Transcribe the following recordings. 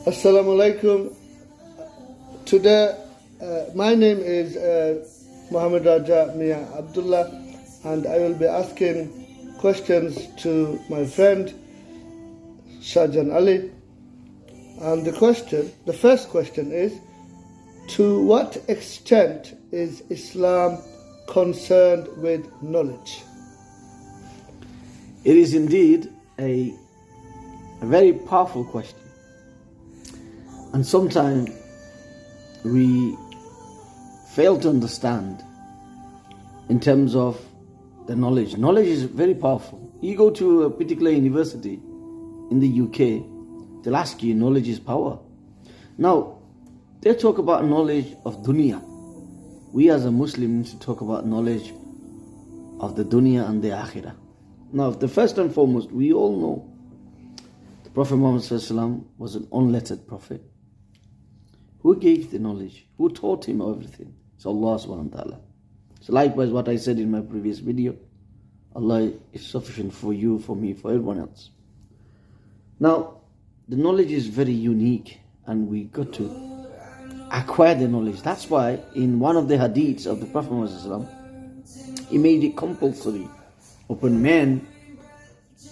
Assalamu alaikum. Today, my name is Muhammad Raja Mia Abdullah, and I will be asking questions to my friend Shahjan Ali. And the first question is, to what extent is Islam concerned with knowledge? It is indeed a very powerful question. And sometimes we fail to understand in terms of the knowledge. Knowledge is very powerful. You go to a particular university in the UK, they'll ask you, knowledge is power. Now, they talk about knowledge of dunya. We as a Muslim need to talk about knowledge of the dunya and the akhirah. Now, the first and foremost, we all know the Prophet Muhammad ﷺ was an unlettered prophet. Who gave the knowledge? Who taught him everything? It's Allah subhanahu wa ta'ala. So likewise what I said in my previous video, Allah is sufficient for you, for me, for everyone else. Now, the knowledge is very unique and we got to acquire the knowledge. That's why in one of the hadiths of the Prophet Muhammad ﷺ, he made it compulsory upon men,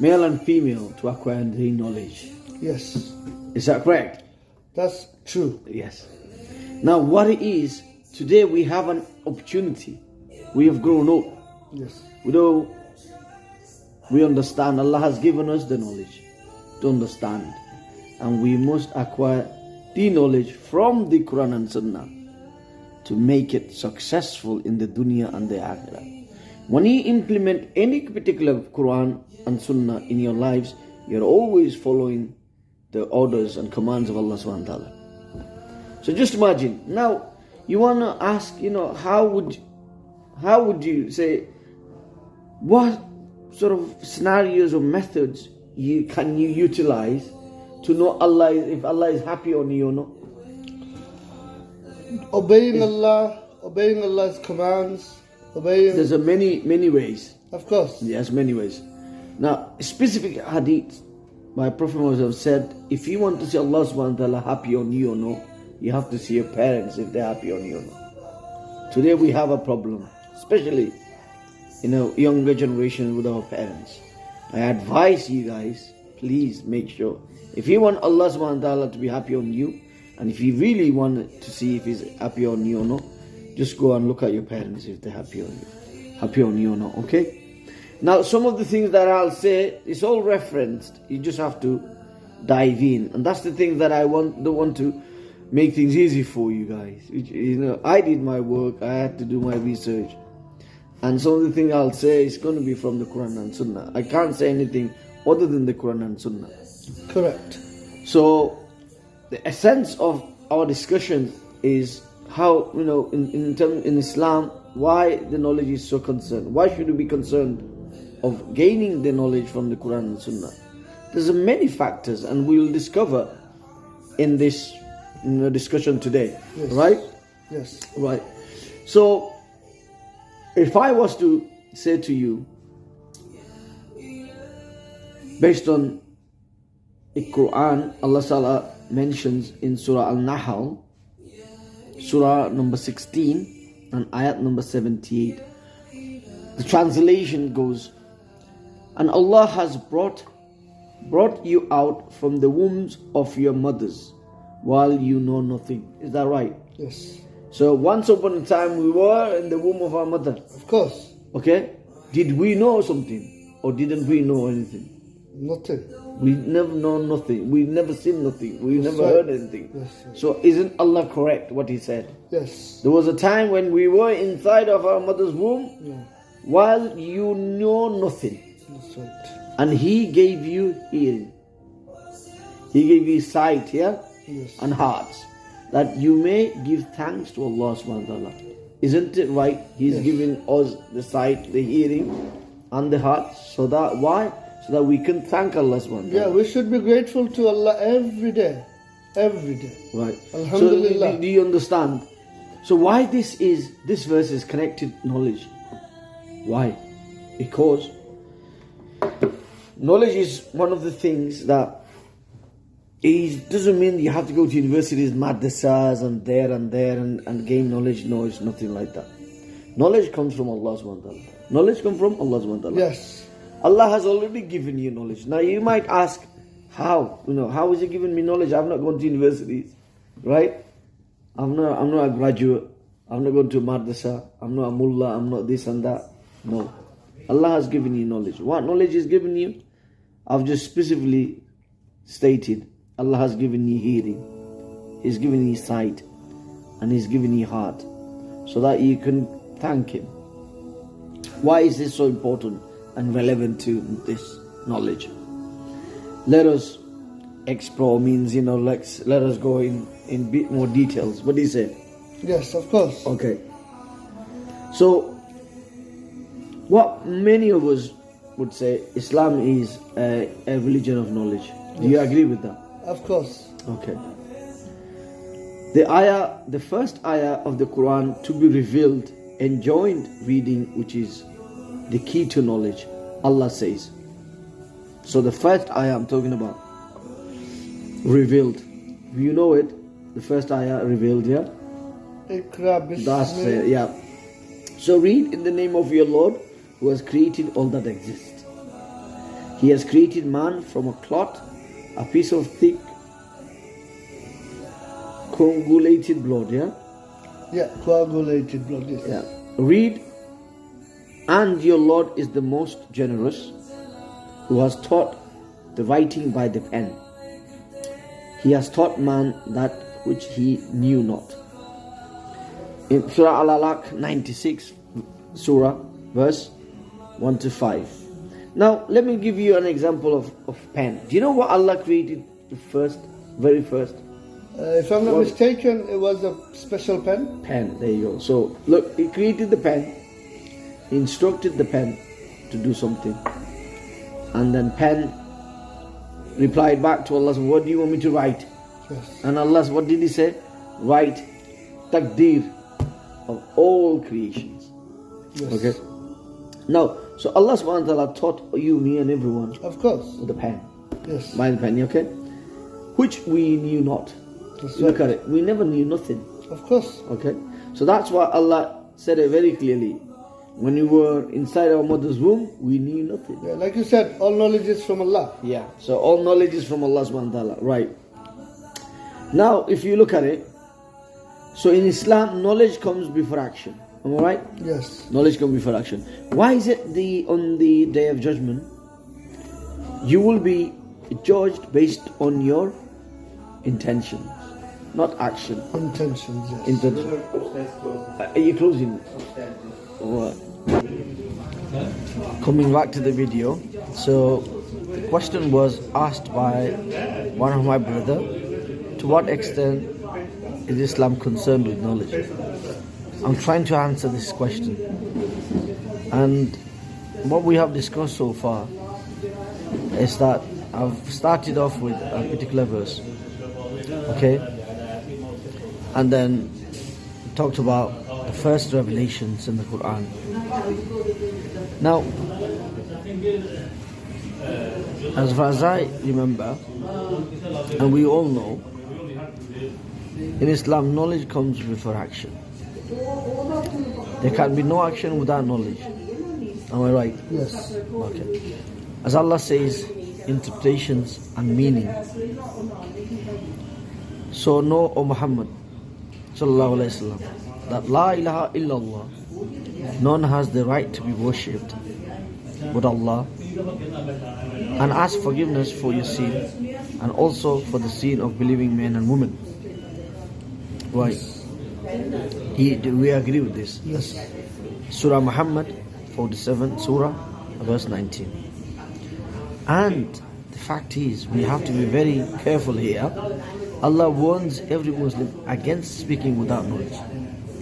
male and female, to acquire the knowledge. Yes. Is that correct? That's true. Yes. Now what it is, today we have an opportunity. We have grown up. Yes. We understand Allah has given us the knowledge to understand. And we must acquire the knowledge from the Quran and Sunnah to make it successful in the dunya and the akhirah. When you implement any particular Quran and Sunnah in your lives, you're always following the orders and commands of Allah subhanahu wa ta'ala. So just imagine, now you want to ask, how would you say, what sort of scenarios or methods can you utilize to know Allah, if Allah is happy on you or not? Obeying Allah's commands, There's many ways. Of course. Yes, many ways. Now, specific hadith, my Prophet Muhammad said, if you want to see Allah subhanahu wa ta'ala happy on you or no, you have to see your parents if they're happy on you or no. Today we have a problem, especially younger generation with our parents. I advise you guys, please make sure, if you want Allah subhanahu wa ta'ala to be happy on you, and if you really want to see if He's happy on you or not, just go and look at your parents if they're happy on you or not, okay? Now, some of the things that I'll say, it's all referenced. You just have to dive in. And that's the thing that don't want to make things easy for you guys. I did my work. I had to do my research. And some of the things I'll say is going to be from the Quran and Sunnah. I can't say anything other than the Quran and Sunnah. Correct. So, the essence of our discussion is how, in Islam, why the knowledge is so concerned. Why should we be concerned of gaining the knowledge from the Quran and Sunnah? There's many factors, and we'll discover in this discussion today. Yes. Right? Yes. Right. So, if I was to say to you, based on the Quran, Allah Ta'ala mentions in Surah al-Nahl, Surah number 16 and ayat number 78. The translation goes, and Allah has brought you out from the wombs of your mothers while you know nothing. Is that right? Yes. So once upon a time we were in the womb of our mother. Of course. Okay? Did we know something or didn't we know anything? Nothing. We never know nothing. We never seen nothing. We That's never right. heard anything. Yes. So isn't Allah correct what He said? Yes. There was a time when we were inside of our mother's womb Yeah. while you know nothing. That's right. And He gave you hearing. He gave you sight, yeah? Yes. And hearts. That you may give thanks to Allah subhanahu wa ta'ala. Isn't it right? He's Yes. giving us the sight, the hearing, and the heart. So that, why? So that we can thank Allah subhanahu wa ta'ala. Yeah, we should be grateful to Allah every day. Every day. Right. Alhamdulillah. So do you understand? So why this verse is connected knowledge? Why? Because knowledge is one of the things that it doesn't mean you have to go to universities, madrasas, and there and gain knowledge. No, it's nothing like that. Knowledge comes from Allah subhanahu wa ta'ala. Knowledge comes from Allah subhanahu wa ta'ala. Yes. Allah has already given you knowledge. Now you might ask, how? How is He giving me knowledge? I've not gone to universities, right? I'm not a graduate. I'm not going to madrasa. I'm not a mullah. I'm not this and that. No. Allah has given you knowledge. What knowledge He's given you? I've just specifically stated. Allah has given you hearing. He's given you sight. And He's given you heart. So that you can thank Him. Why is this so important and relevant to this knowledge? Let us explore, means, let us go in bit more details. What do you say? Yes, of course. Okay. So, what many of us would say, Islam is a religion of knowledge. Do you agree with that? Of course. Okay. The first ayah of the Quran to be revealed enjoined reading, which is the key to knowledge. Allah says. So the first ayah I'm talking about, revealed. You know it. The first ayah revealed, yeah? That's it, yeah. So read in the name of your Lord, who has created all that exists. He has created man from a clot, a piece of thick coagulated blood, yeah? Yeah, coagulated blood, yes. Yeah. Read, and your Lord is the most generous, who has taught the writing by the pen. He has taught man that which he knew not. In Surah Al-Alaq 96, Surah, verse 1 to 5. Now, let me give you an example of pen. Do you know what Allah created very first? If I'm not mistaken, it was a special pen. Pen, there you go. So, look, He created the pen, He instructed the pen to do something. And then pen replied back to Allah, what do you want me to write? Yes. And Allah, what did He say? Write taqdeer of all creations. Yes. Okay. Now, so Allah subhanahu wa ta'ala taught you, me and everyone. Of course. With the pen. Yes. By the pen, okay? Which we knew not. That's Look right. at it. We never knew nothing. Of course. Okay. So that's why Allah said it very clearly. When we were inside our mother's womb, we knew nothing. Yeah, like you said, all knowledge is from Allah. Yeah. So all knowledge is from Allah subhanahu wa ta'ala. Right. Now, if you look at it, so in Islam, knowledge comes before action. Am I right? Yes. Knowledge comes before action. Why is it on the Day of Judgment, you will be judged based on your intentions, not action. Intentions, yes. Intention. Are you closing? Right. Coming back to the video, so the question was asked by one of my brother, to what extent is Islam concerned with knowledge? I'm trying to answer this question, and what we have discussed so far is that I've started off with a particular verse, okay, and then talked about the first revelations in the Quran. Now, as far as I remember, and we all know, in Islam, knowledge comes before action. There can be no action without knowledge. Am I right? Yes. Okay. As Allah says, interpretations and meaning. So know, O Muhammad sallallahu alaihi wasallam, that La ilaha illallah, none has the right to be worshipped but Allah, and ask forgiveness for your sin and also for the sin of believing men and women. Right. We agree with this. Yes. Surah Muhammad 47, Surah verse 19. And the fact is, we have to be very careful here. Allah warns every Muslim against speaking without knowledge.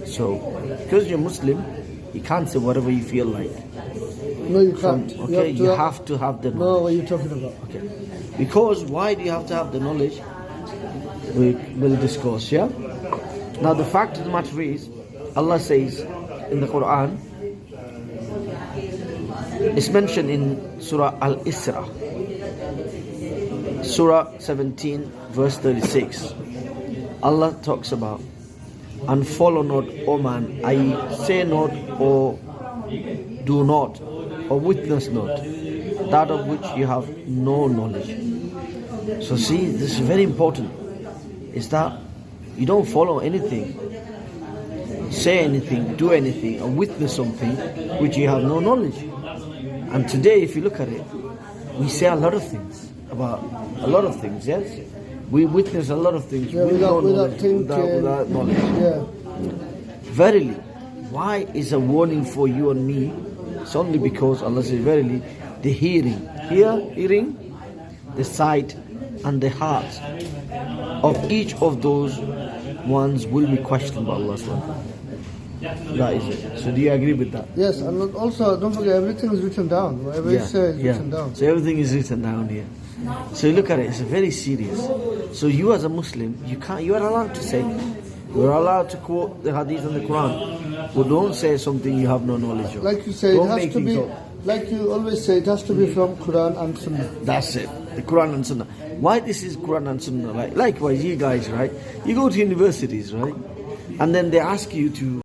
So, because you're Muslim, you can't say whatever you feel like. No, you can't. Okay, you have to have the knowledge. No, what are you talking about? Okay. Because why do you have to have the knowledge? We will discuss, yeah? Now the fact of the matter is, Allah says in the Quran, it's mentioned in Surah Al-Isra. Surah 17 verse 36. Allah talks about, and follow not, O man, i.e. say not, or do not, or witness not, that of which you have no knowledge. So see, this is very important, is that you don't follow anything, say anything, do anything, or witness something which you have no knowledge. And today, if you look at it, we say a lot of things about a lot of things, yes? We witness a lot of things without knowledge. Yeah. Verily, why is a warning for you and me? It's only because Allah says, verily, the hearing, the sight, and the heart of each of those ones will be questioned by Allah subhanahu wa ta'ala. That is it. So do you agree with that? Yes, and also don't forget, everything is written down. Whatever you say is written down. So everything is written down here. So look at it, it's very serious. So you as a Muslim, you are allowed to say, you are allowed to quote the hadith and the Quran, but don't say something you have no knowledge of. Like you say, don't it has to be, like you always say, it has to be from Quran and Sunnah. That's it, the Quran and Sunnah. Why this is Quran and Sunnah? Likewise, you guys, right? You go to universities, right? And then they ask you to